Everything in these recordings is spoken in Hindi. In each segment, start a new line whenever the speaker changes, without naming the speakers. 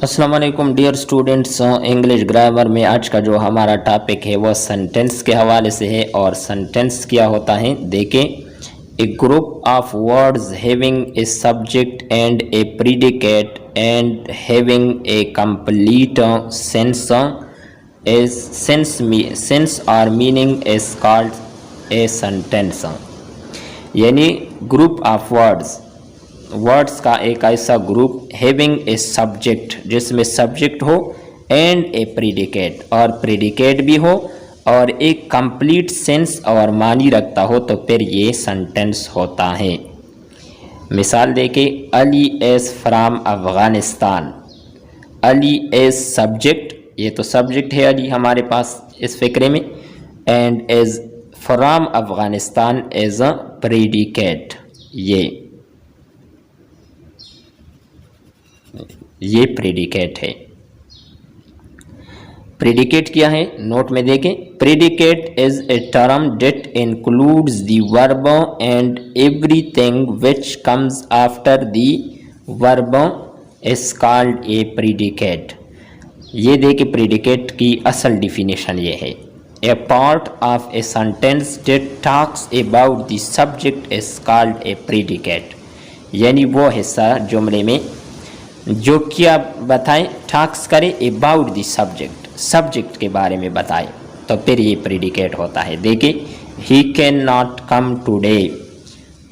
अस्सलाम वालेकुम डियर स्टूडेंट्स। इंग्लिश ग्रामर में आज का जो हमारा टॉपिक है वो सेंटेंस के हवाले से है। और सेंटेंस क्या होता है देखें। A group of words having a subject and a predicate and having a complete sense और meaning is called a sentence. यानी ग्रुप ऑफ वर्ड्स का एक ऐसा ग्रुप हैविंग ए सब्जेक्ट जिसमें सब्जेक्ट हो एंड ए प्रीडिकेट और प्रीडिकेट भी हो और एक कंप्लीट सेंस और मानी रखता हो तो फिर ये सेंटेंस होता है। मिसाल देखें, Ali is from Afghanistan. Ali is subject, ये तो सब्जेक्ट है अली हमारे पास इस फिक्रे में, and is from Afghanistan is a predicate. ये प्रेडिकेट है। प्रेडिकेट क्या है नोट में देखें। Predicate is a term that includes the verb and everything which comes after the verb is called a predicate. ये देखें प्रेडिकेट की असल डिफिनेशन ये है। A part of a sentence that talks about the subject is called a predicate. यानी वो हिस्सा जुमले में जो क्या बताएं, टॉक्स करे अबाउट द सब्जेक्ट के बारे में बताए तो फिर ये प्रेडिकेट होता है। देखिए, he can not come today,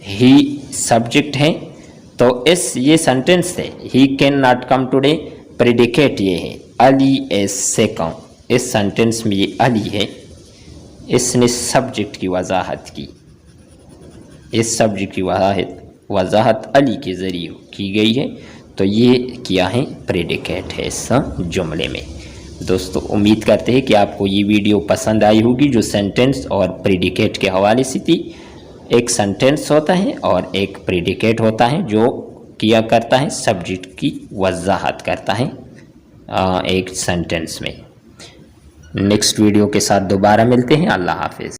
he subject है तो ये सेंटेंस है he can not come today, predicate ये है अली इज सिक। इस सेंटेंस में ये अली है, इसने सब्जेक्ट की वजाहत की, इस सब्जेक्ट की वजाहत अली के ज़रिए की गई है तो ये क्या है प्रेडिकेट है इस जुमले में। दोस्तों उम्मीद करते हैं कि आपको ये वीडियो पसंद आई होगी जो सेंटेंस और प्रेडिकेट के हवाले से थी। एक सेंटेंस होता है और एक प्रेडिकेट होता है जो किया करता है सब्जेक्ट की वजाहत करता है एक सेंटेंस में। नेक्स्ट वीडियो के साथ दोबारा मिलते हैं। अल्लाह हाफिज़।